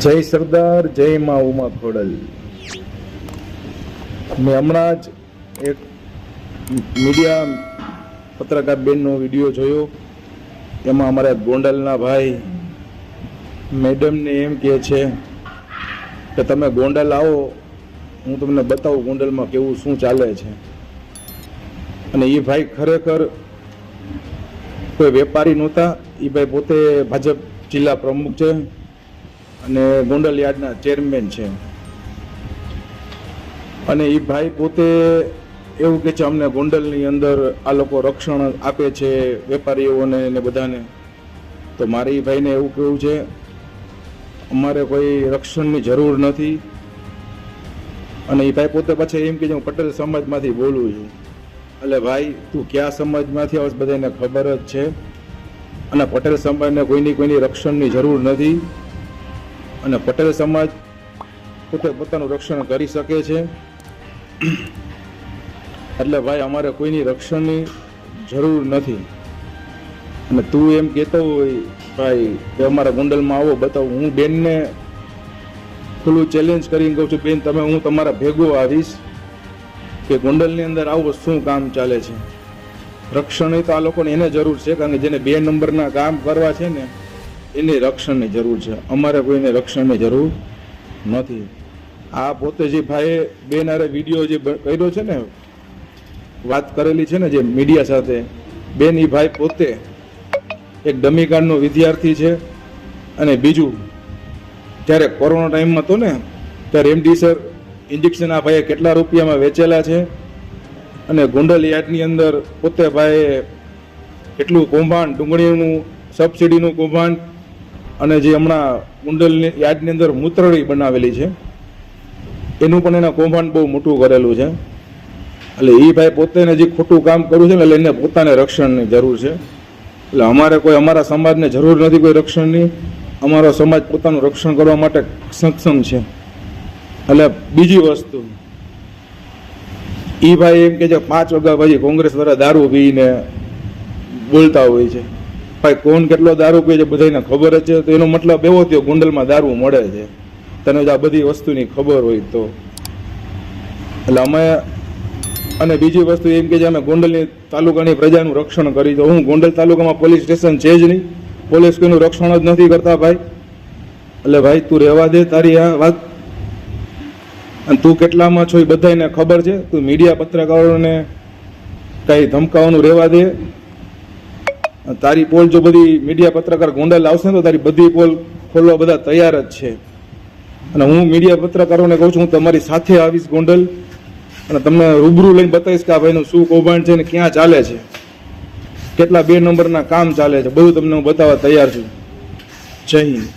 જય સરદાર, જય મા ઉમા ખોડલ. મેં હમણાં જ એક મીડિયા પત્રકાર બેનનો વિડીયો જોયો. એમાં અમારા ગોંડલના ભાઈ મેડમને એમ કહે છે કે તમે ગોંડલ આવો, હું તમને બતાવું ગોંડલમાં કેવું શું ચાલે છે. અને એ ભાઈ ખરેખર કોઈ વેપારી નહોતા. એ ભાઈ પોતે ભાજપ જિલ્લા પ્રમુખ છે અને ગોંડલ યાર્ડના ચેરમેન છે. અને એ ભાઈ પોતે એવું કે છે અમને ગોંડલની અંદર આ લોકો રક્ષણ આપે છે વેપારીઓને ને બધાને. તો મારે એ ભાઈને એવું કહેવું છે અમારે કોઈ રક્ષણની જરૂર નથી. અને એ ભાઈ પોતે પછી એમ કે હું પટેલ સમાજમાંથી બોલું છું. એટલે ભાઈ તું કયા સમાજમાંથી આવે બધાને ખબર જ છે. અને પટેલ સમાજને કોઈની રક્ષણની જરૂર નથી. અને પટેલ સમાજ પોતે પોતાનું રક્ષણ કરી શકે છે. એટલે ભાઈ અમારે કોઈની રક્ષણની જરૂર નથી. અને તું એમ કહેતો હોય ભાઈ કે અમારા ગોંડલમાં આવો બતાવું, હું બેનને ખુલ્લું ચેલેન્જ કરીને કહું છું બેન તમે હું તમારા ભેગો આવીશ કે ગોંડલની અંદર આવો શું કામ ચાલે છે. રક્ષણની તો આ લોકોને એને જરૂર છે, કારણ કે જેને 2 નંબરના કામ કરવા છે ને એની રક્ષણની જરૂર છે. અમારે કોઈને રક્ષણની જરૂર નથી. આ પોતે જે ભાઈએ બેન હારે વિડીયો જે કર્યો છે ને, વાત કરેલી છે ને જે મીડિયા સાથે, બેન એ ભાઈ પોતે એક ડમી કાર્ડનો વિદ્યાર્થી છે. અને બીજું જ્યારે કોરોના ટાઈમમાં હતો ને ત્યારે રેમડેસિવિર ઇન્જેક્શન આ ભાઈએ કેટલા રૂપિયામાં વેચેલા છે. અને ગોંડલ યાર્ડની અંદર પોતે ભાઈએ કેટલું કૌભાંડ, ડુંગળીનું સબસિડીનું કૌભાંડ, અને જે હમણાં ગોંડલની યાર્ડની અંદર મૂત્રળી બનાવેલી છે એનું પણ એના કૌભાંડ બહુ મોટું કરેલું છે. એટલે એ ભાઈ પોતે જે ખોટું કામ કર્યું છે ને એટલે એને પોતાને રક્ષણની જરૂર છે. એટલે અમારે કોઈ અમારા સમાજને જરૂર નથી કોઈ રક્ષણની. અમારો સમાજ પોતાનું રક્ષણ કરવા માટે સક્ષમ છે. એટલે બીજી વસ્તુ એ ભાઈ એમ કે છે 5 વાગ્યા પછી કોંગ્રેસ વાળા દારૂ પીને બોલતા હોય છે. ભાઈ કોણ કેટલો દારૂ પીએ છે બધાને ખબર જ છે. તો એનો મતલબ એવો થયો ગોંડલમાં દારૂ મળે છે. તને જ આ બધી વસ્તુની ખબર હોય તો. એટલે અમે અને બીજી વસ્તુ એમ કે છે અમે ગોંડલની તાલુકાની પ્રજાનું રક્ષણ કરી. તો હું ગોંડલ તાલુકામાં પોલીસ સ્ટેશન છે જ નહીં, પોલીસ કોઈનું રક્ષણ જ નથી કરતા ભાઈ. એટલે ભાઈ તું રહેવા દે તારી આ વાત. અને તું કેટલામાં છો એ બધાને ખબર છે. તું મીડિયા પત્રકારોને કઈ ધમકાવાનું રહેવા દે. તારી પોલ જો બધી મીડિયા પત્રકાર ગોંડલ આવશે તો તારી બધી પોલ ખોલવા બધા તૈયાર જ છે. અને હું મીડિયા પત્રકારોને કહું છું હું તમારી સાથે આવીશ ગોંડલ અને તમને રૂબરૂ લઈને બતાવીશ કે આ ભાઈનું શું કૌભાંડ છે ને ક્યાં ચાલે છે, કેટલા 2 નંબરના કામ ચાલે છે, બધું તમને હું બતાવવા તૈયાર છું. જય હિન્દ.